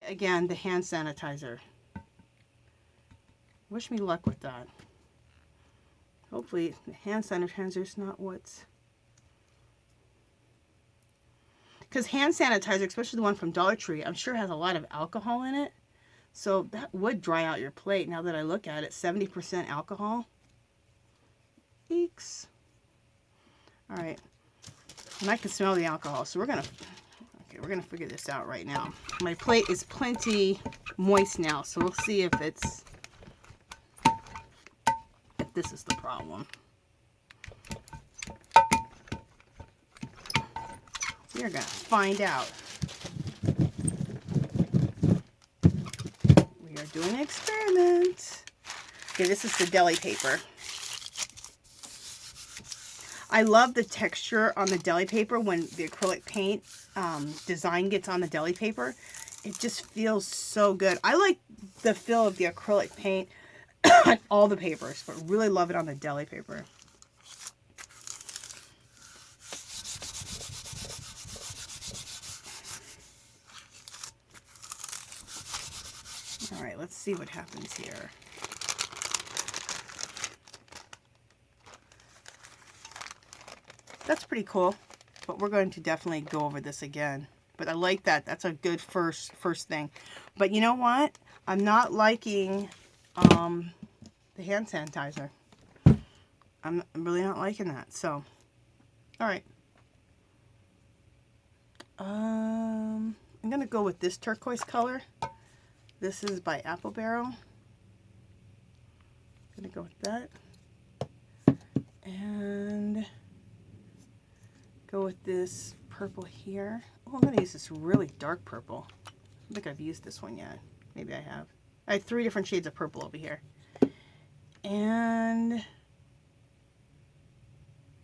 again, the hand sanitizer. Wish me luck with that. Hopefully the hand sanitizer is not what's... Because hand sanitizer, especially the one from Dollar Tree, I'm sure has a lot of alcohol in it. So that would dry out your plate. Now that I look at it, 70% alcohol. Eeks. All right. And I can smell the alcohol. So we're going to figure this out right now. My plate is plenty moist now. So we'll see if this is the problem. We're going to find out. We are doing an experiment. Okay, this is the deli paper. I love the texture on the deli paper when the acrylic paint design gets on the deli paper. It just feels so good. I like the feel of the acrylic paint on all the papers, but really love it on the deli paper. All right, let's see what happens here. That's pretty cool, but we're going to definitely go over this again. But I like that. That's a good first thing. But you know what? I'm not liking the hand sanitizer. I'm really not liking that. So, all right. I'm going to go with this turquoise color. This is by Apple Barrel. I'm going to go with that. And go with this purple here. Oh, I'm going to use this really dark purple. I don't think I've used this one yet. Maybe I have. I have 3 different shades of purple over here. And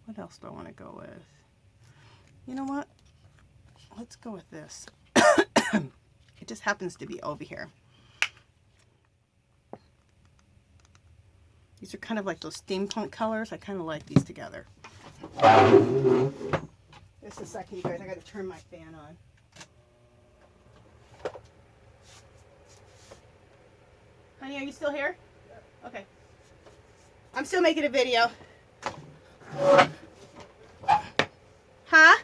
what else do I want to go with? You know what? Let's go with this. It just happens to be over here. These are kind of like those steampunk colors. I kind of like these together. Just a second, you guys. I got to turn my fan on. Honey, are you still here? Okay. I'm still making a video. Huh?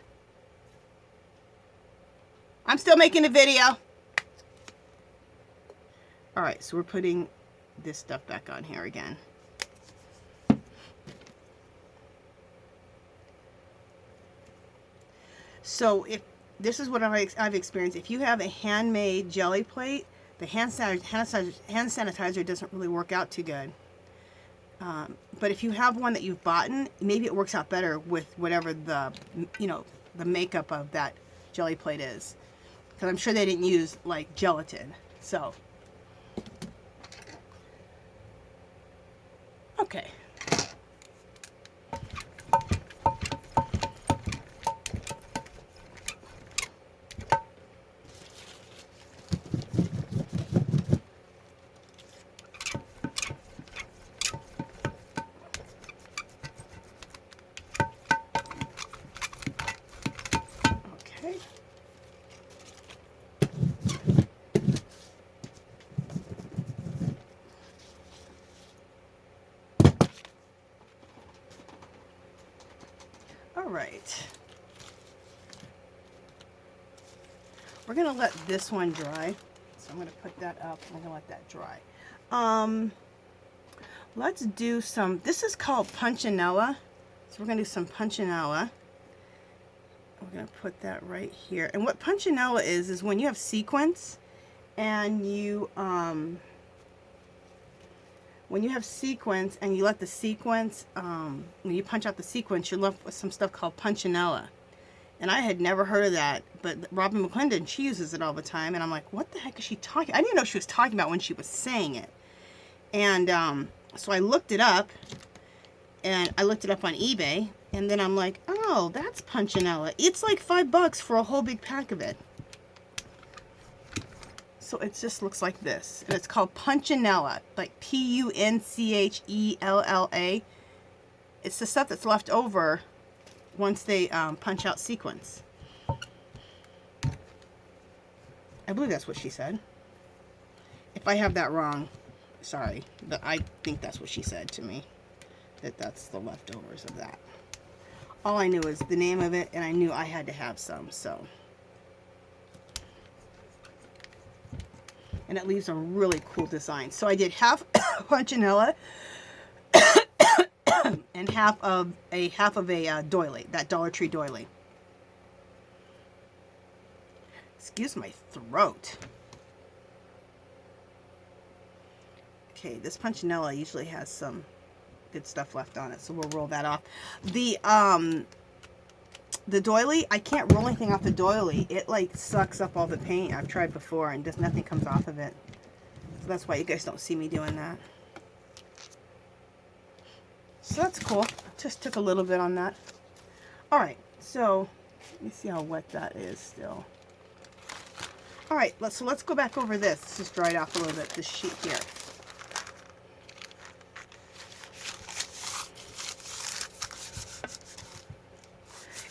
I'm still making a video. All right, so we're putting this stuff back on here again. So if this is what I've experienced, if you have a handmade jelly plate, the hand sanitizer doesn't really work out too good. But if you have one that you've bought, maybe it works out better with whatever the makeup of that jelly plate is. Because I'm sure they didn't use like gelatin. So, okay. Alright, we're going to let this one dry, so I'm going to put that up and I'm going to let that dry. Let's do some, this is called punchinella, so we're going to do some punchinella. We're going to put that right here, and what punchinella is when you have sequins and you, when you have sequins and you let the sequence, when you punch out the sequence, you're left with some stuff called punchinella. And I had never heard of that, but Robin McClendon, she uses it all the time. And I'm like, what the heck is she talking? I didn't even know she was talking about when she was saying it. And so I looked it up, and I looked it up on eBay. And then I'm like, oh, that's punchinella. It's like $5 for a whole big pack of it. So it just looks like this, and it's called punchinella, like P-U-N-C-H-E-L-L-A. It's the stuff that's left over once they punch out sequins. I believe that's what she said. If I have that wrong, sorry, but I think that's what she said to me. That's the leftovers of that. All I knew was the name of it, and I knew I had to have some, so. And it leaves a really cool design. So I did half Punchinella and half of a doily, that Dollar Tree doily. Excuse my throat. Okay, this Punchinella usually has some good stuff left on it, so we'll roll that off. The doily, I can't roll anything off the doily. It like sucks up all the paint. I've tried before and just nothing comes off of it. So that's why you guys don't see me doing that. So that's cool. Just took a little bit on that. Alright, so let me see how wet that is still. Alright, let's go back over this. Let's just dry it off a little bit, this sheet here.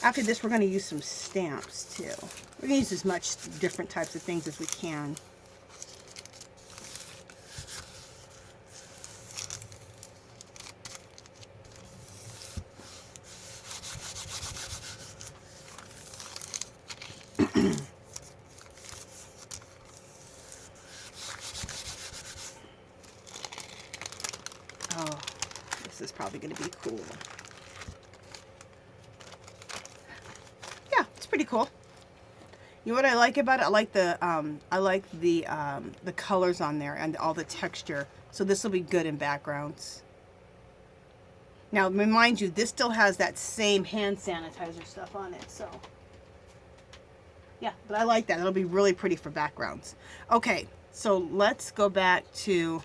After this, we're going to use some stamps too. We're going to use as much different types of things as we can. Oh, this is probably going to be cool. Pretty cool. You know what I like about it? I like the colors on there and all the texture. So this will be good in backgrounds. Now, remind you, this still has that same hand sanitizer stuff on it. So yeah, but I like that. It'll be really pretty for backgrounds. Okay, so let's go back to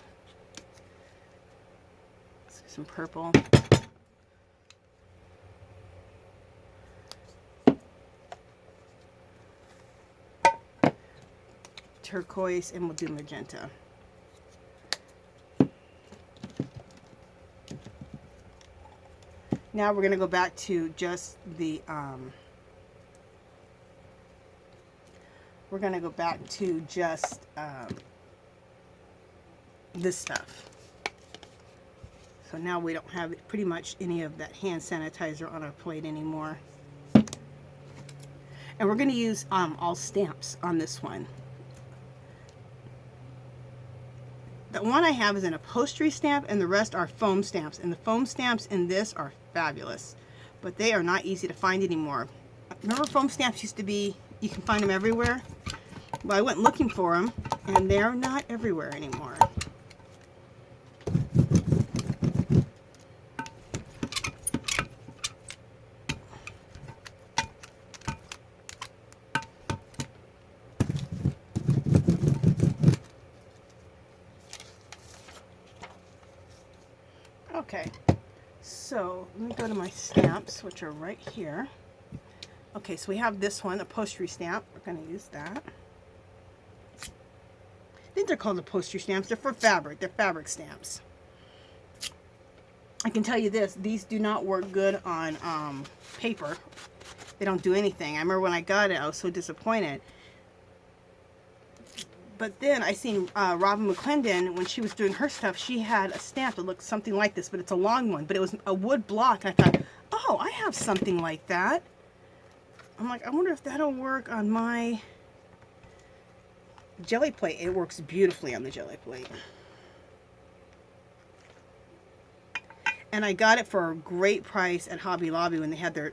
some purple. Turquoise, and we'll do magenta. Now we're going to go back to just the this stuff. So now we don't have pretty much any of that hand sanitizer on our plate anymore. And we're going to use all stamps on this one. The one I have is an upholstery stamp, and the rest are foam stamps. And the foam stamps in this are fabulous, but they are not easy to find anymore. Remember, foam stamps used to be, you can find them everywhere? Well, I went looking for them, and they're not everywhere anymore. Okay, so let me go to my stamps, which are right here. Okay, so we have this one, a upholstery stamp. We're going to use that. I think they're called upholstery stamps. They're for fabric. They're fabric stamps. I can tell you this, these do not work good on paper. They don't do anything. I remember when I got it, I was so disappointed. But then I seen Robin McClendon, when she was doing her stuff, she had a stamp that looked something like this, but it's a long one. But it was a wood block, and I thought, oh, I have something like that. I'm like, I wonder if that'll work on my jelly plate. It works beautifully on the jelly plate. And I got it for a great price at Hobby Lobby when they had their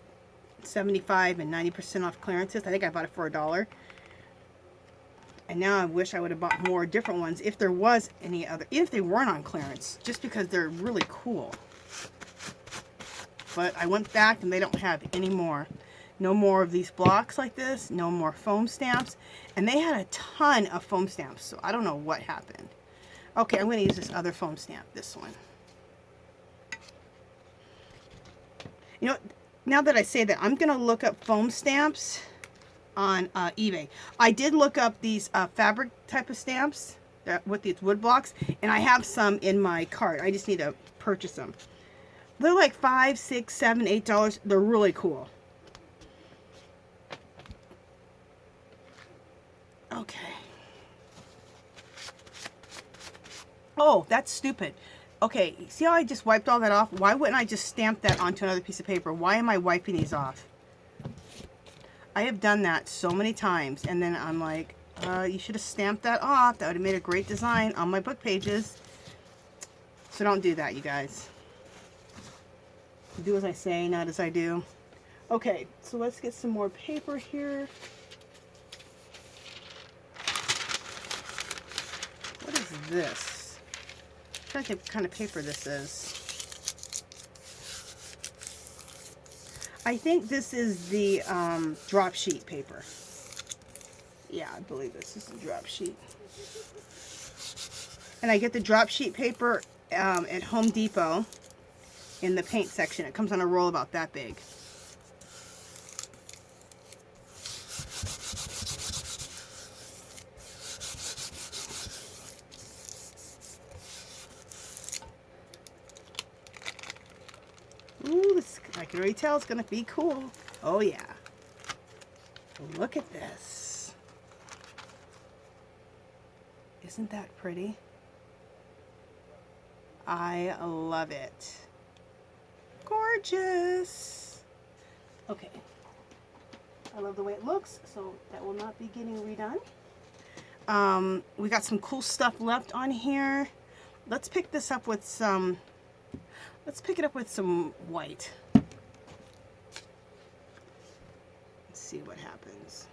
75 and 90% off clearances. I think I bought it for $1. And now I wish I would have bought more different ones if there was any other, if they weren't on clearance, just because they're really cool. But I went back and they don't have any more. No more of these blocks like this, no more foam stamps. And they had a ton of foam stamps, so I don't know what happened. Okay, I'm going to use this other foam stamp, this one. You know, now that I say that, I'm going to look up foam stamps on eBay. I did look up these fabric type of stamps with these wood blocks, and I have some in my cart. I just need to purchase them. They're like $5, $6, $7, $8. They're really cool. Okay, Oh, that's stupid. Okay, see how I just wiped all that off? Why wouldn't I just stamp that onto another piece of paper? Why am I wiping these off? I have done that so many times, and then I'm like, you should have stamped that off. That would have made a great design on my book pages. So don't do that, you guys. Do as I say, not as I do. Okay, so let's get some more paper here. What is this? I'm trying to think what kind of paper this is. I think this is the drop sheet paper. Yeah, I believe this is the drop sheet. And I get the drop sheet paper at Home Depot in the paint section. It comes on a roll about that big. Ooh, this, I can already tell it's going to be cool. Oh, yeah. Look at this. Isn't that pretty? I love it. Gorgeous. Okay. I love the way it looks, so that will not be getting redone. We got some cool stuff left on here. Let's pick this up with some, let's pick it up with some white. Let's see what happens.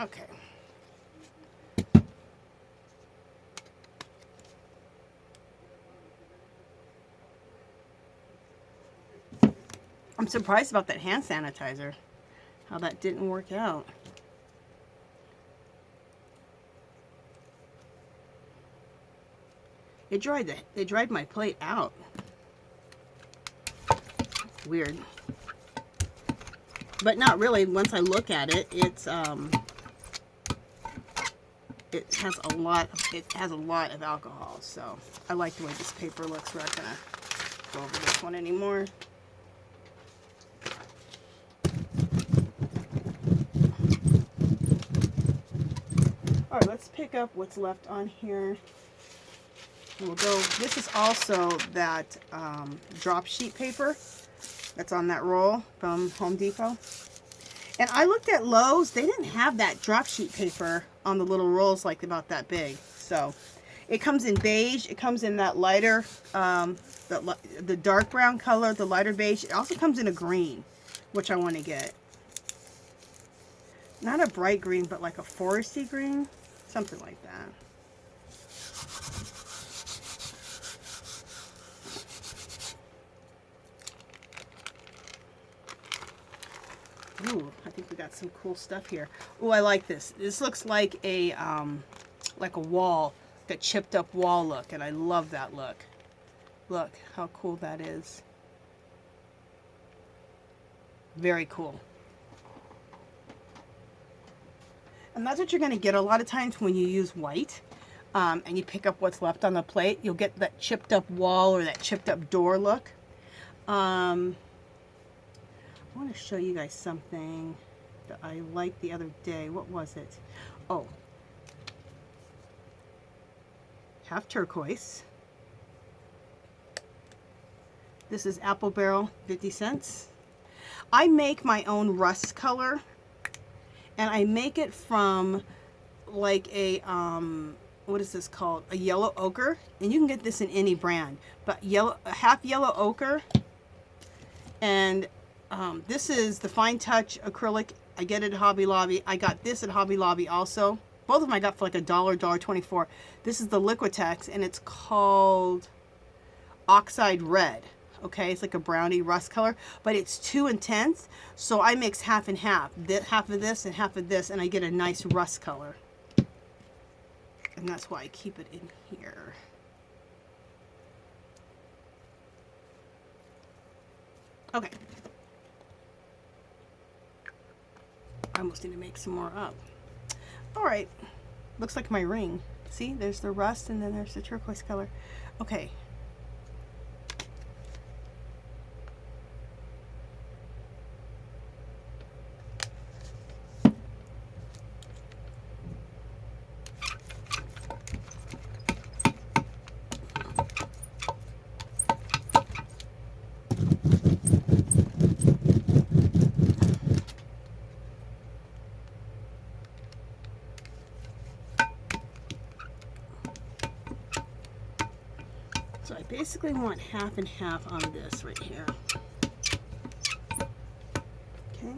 Okay. I'm surprised about that hand sanitizer, how that didn't work out. It dried my plate out. Weird. But not really. Once I look at it, it has a lot of alcohol. So I like the way this paper looks. We're not gonna go over this one anymore. All right, let's pick up what's left on here. We'll go. This is also that drop sheet paper that's on that roll from Home Depot. And I looked at Lowe's. They didn't have that drop sheet paper on the little rolls like about that big. So it comes in beige. It comes in that lighter, the dark brown color, the lighter beige. It also comes in a green, which I want to get. Not a bright green, but like a foresty green. Something like that. Ooh, I think we got some cool stuff here. Ooh, I like this. This looks like a wall, like a chipped up wall look, and I love that look. Look how cool that is. Very cool. And that's what you're going to get a lot of times when you use white and you pick up what's left on the plate. You'll get that chipped up wall or that chipped up door look. I want to show you guys something that I liked the other day. What was it? Oh, half turquoise. This is Apple Barrel, 50 cents. I make my own rust color, and I make it from like a, what is this called? A yellow ochre, and you can get this in any brand, but half yellow ochre, and this is the Fine Touch acrylic. I get it at Hobby Lobby. I got this at Hobby Lobby also. Both of them I got for like $1, $1.24. This is the Liquitex, and it's called Oxide Red. Okay, it's like a brownie rust color, but it's too intense, so I mix half and half. Half of this and half of this, and I get a nice rust color. And that's why I keep it in here. Okay. I almost need to make some more up. All right, looks like my ring. See, there's the rust and then there's the turquoise color. Okay. basically want half and half on this right here. Okay.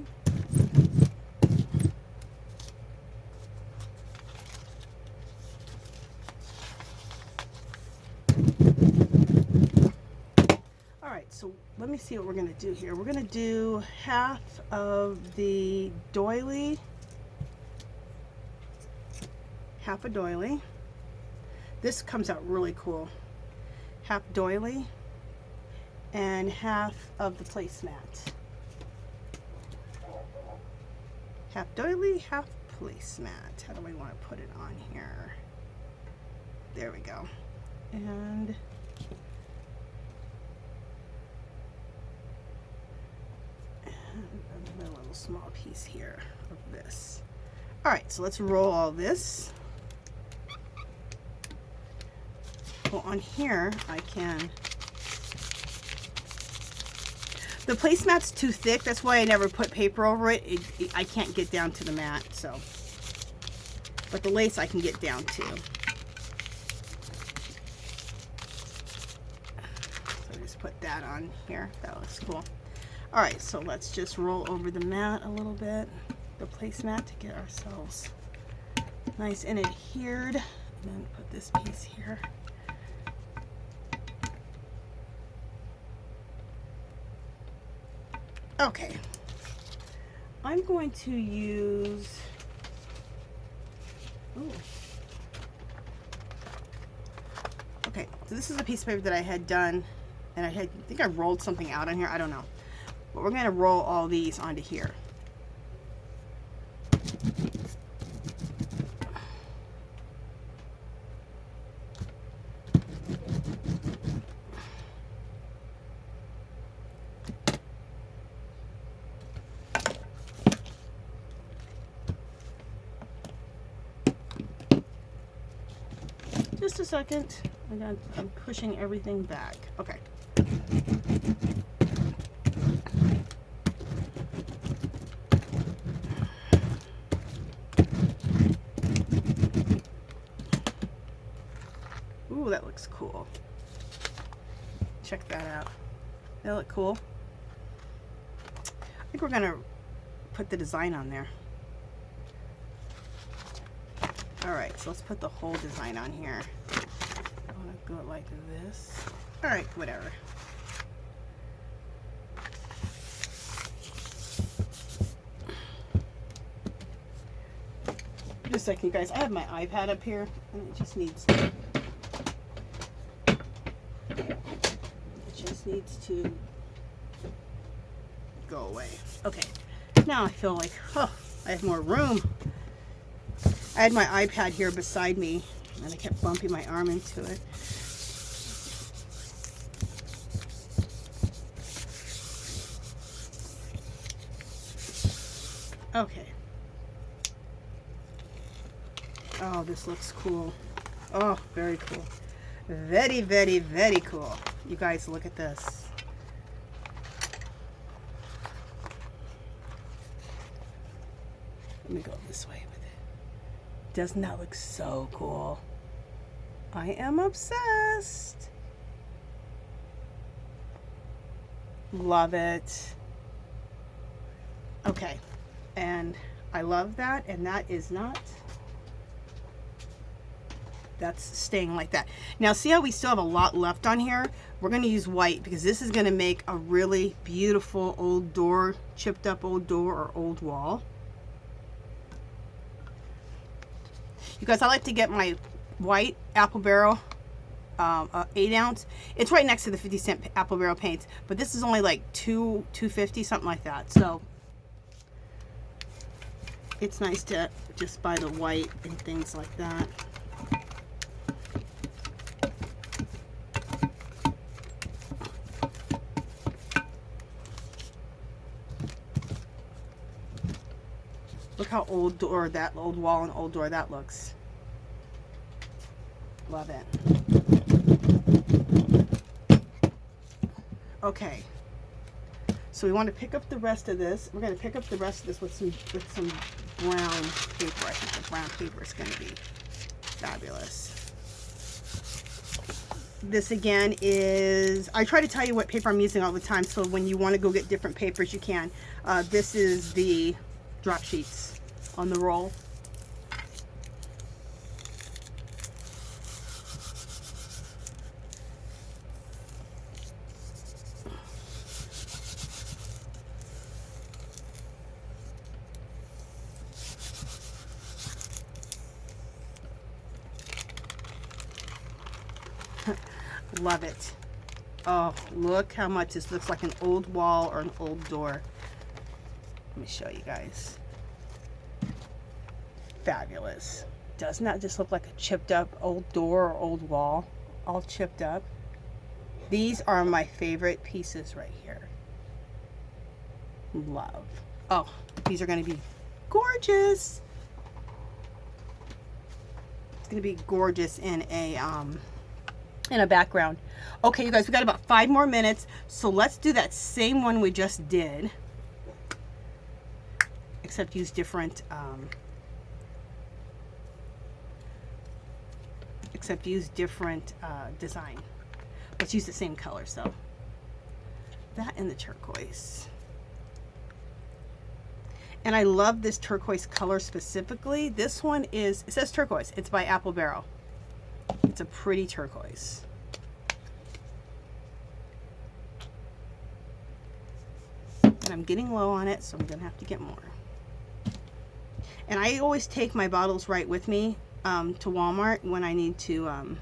All right, so let me see what we're going to do here. We're going to do half of the doily, half a doily. This comes out really cool. Half doily and half of the placemat. Half doily, half placemat. How do I want to put it on here? There we go. And a little small piece here of this. All right, so let's roll all this. Well, on here I can, the placemat's too thick, that's why I never put paper over it. I can't get down to the mat, so, but the lace I can get down to. So just put that on here. That looks cool. All right, so let's just roll over the mat a little bit, the placemat, to get ourselves nice and adhered. And then put this piece here. Okay, I'm going to use, ooh. Okay, so this is a piece of paper that I had done, and I think I rolled something out on here, I don't know. But we're going to roll all these onto here. Just a second. I'm pushing everything back. Okay. Ooh, that looks cool. Check that out. That look cool. I think we're gonna put the design on there. Alright, so let's put the whole design on here. I want to go like this. Alright, whatever. Just a second, guys. I have my iPad up here, and it just needs to go away. Okay, now I feel like, oh, I have more room. I had my iPad here beside me, and I kept bumping my arm into it. Okay. Oh, this looks cool. Oh, very cool. Very, very, very cool. You guys, look at this. Let me go this way with it. Doesn't that look so cool? I am obsessed. Love it. Okay, and I love that, and that is not, that's staying like that. Now see how we still have a lot left on here? We're going to use white because this is going to make a really beautiful old door, chipped up old door or old wall. You guys, I like to get my white apple barrel 8 ounce. It's right next to the 50-cent apple barrel paints, but this is only like $2.50, something like that. So it's nice to just buy the white and things like that. Look how old door that, old wall and old door that looks. Love it. Okay. So we want to pick up the rest of this. We're going to pick up the rest of this with some brown paper. I think the brown paper is going to be fabulous. This again is, I try to tell you what paper I'm using all the time, so when you want to go get different papers, you can. This is the drop sheets on the roll. Love it. Oh, look how much this looks like an old wall or an old door. Let me show you guys. Fabulous. Doesn't that just look like a chipped up old door or old wall? All chipped up. These are my favorite pieces right here. Love. Oh, these are going to be gorgeous. It's going to be gorgeous in a background. Okay, you guys, we got about 5 more minutes, so let's do that same one we just did, except use different design. Let's use the same color. So that and the turquoise. And I love this turquoise color specifically. This one is, it says turquoise, it's by Apple Barrel. It's a pretty turquoise. And I'm getting low on it, so I'm gonna have to get more. And I always take my bottles right with me to Walmart when I need to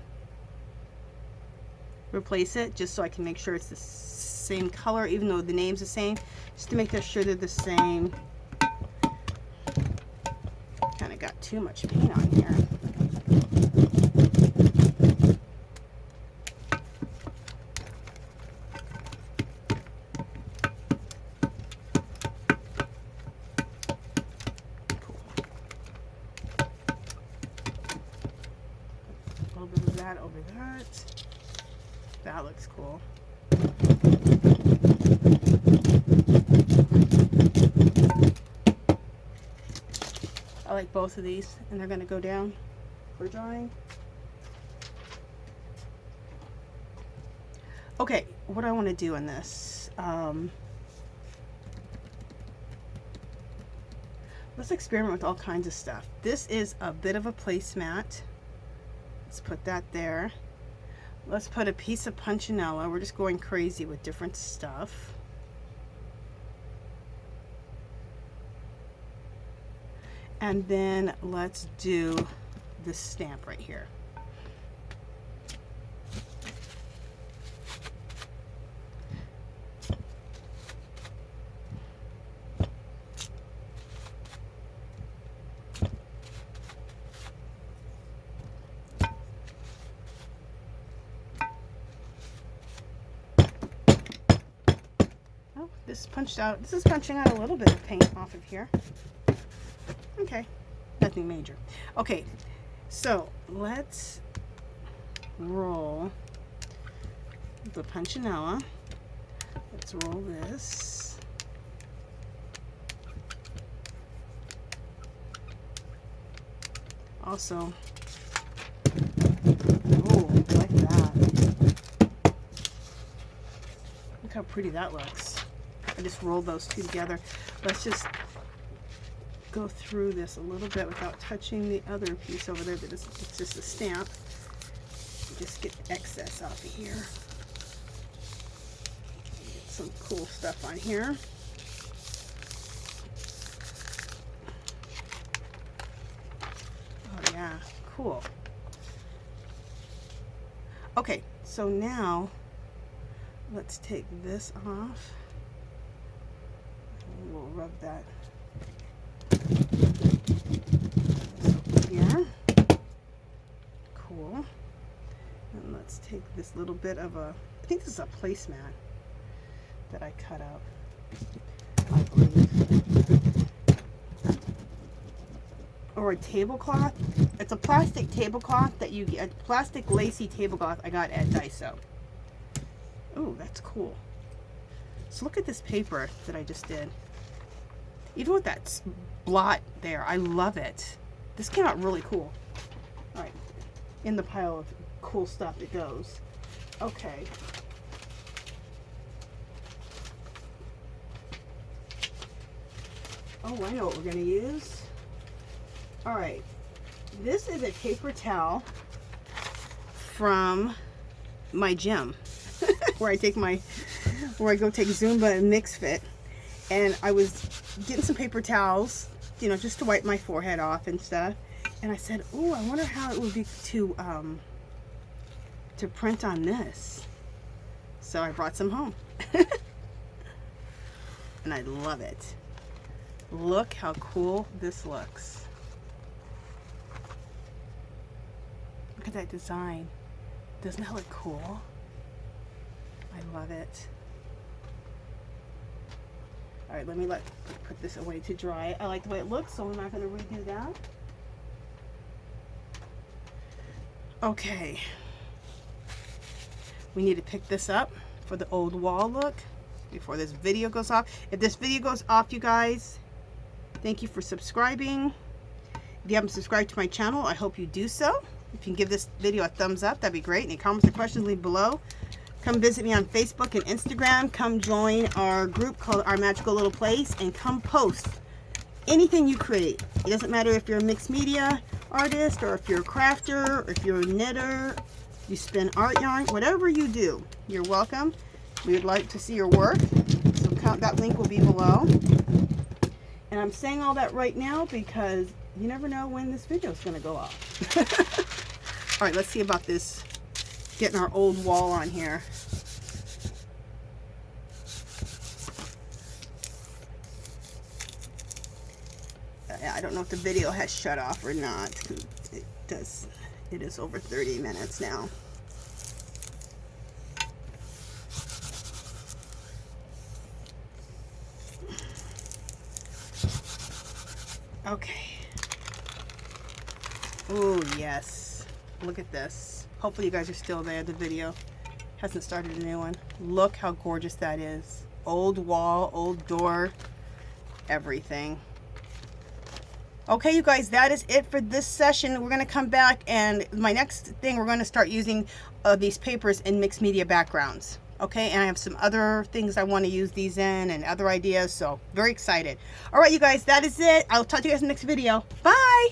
replace it, just so I can make sure it's the same color, even though the name's the same, just to make sure they're the same. Kind of got too much paint on here. Over that. That looks cool. I like both of these, and they're going to go down for drying. Okay, what do I want to do in this? Let's experiment with all kinds of stuff. This is a bit of a placemat. Let's put that there. Let's put a piece of punchinella. We're just going crazy with different stuff. And then let's do this stamp right here. This is punching out a little bit of paint off of here. Okay, nothing major. Okay, so let's roll the punchinella. Let's roll this. Also, oh, I like that. Look how pretty that looks. I just rolled those two together. Let's just go through this a little bit without touching the other piece over there. It's just a stamp. Just get the excess off of here. Get some cool stuff on here. Oh yeah, cool. Okay, so now let's take this off. We'll rub that here. Cool. And let's take this little bit of a, I think this is a placemat that I cut out, I believe. Or a tablecloth. It's a plastic tablecloth that you get, a plastic lacy tablecloth I got at Daiso. Oh, that's cool. So look at this paper that I just did. Even with that blot there, I love it. This came out really cool. All right, in the pile of cool stuff it goes. Okay. Oh, I know what we're going to use. All right. This is a paper towel from my gym where I go take Zumba and Mix Fit. And I was getting some paper towels, you know, just to wipe my forehead off and stuff. And I said, oh, I wonder how it would be to print on this. So I brought some home. And I love it. Look how cool this looks. Look at that design. Doesn't that look cool? I love it. All right, let me put this away to dry. I like the way it looks, so I'm not going to redo that. Okay. We need to pick this up for the old wall look before this video goes off. If this video goes off, you guys, thank you for subscribing. If you haven't subscribed to my channel, I hope you do so. If you can give this video a thumbs up, that'd be great. Any comments or questions, leave below. Come visit me on Facebook and Instagram. Come join our group called Our Magical Little Place, and come post anything you create. It doesn't matter if you're a mixed media artist, or if you're a crafter, or if you're a knitter, you spin art yarn, whatever you do, you're welcome. We would like to see your work, so that link will be below. And I'm saying all that right now because you never know when this video is going to go off. All right, let's see about this, getting our old wall on here. I don't know if the video has shut off or not. It does. It is over 30 minutes now. Okay. Oh, yes. Look at this. Hopefully you guys are still there. The video hasn't started a new one. Look how gorgeous that is. Old wall, old door, everything. Okay, you guys, that is it for this session. We're going to come back, and my next thing, we're going to start using these papers in mixed media backgrounds. Okay, and I have some other things I want to use these in and other ideas, so very excited. All right, you guys, that is it. I'll talk to you guys in the next video. Bye!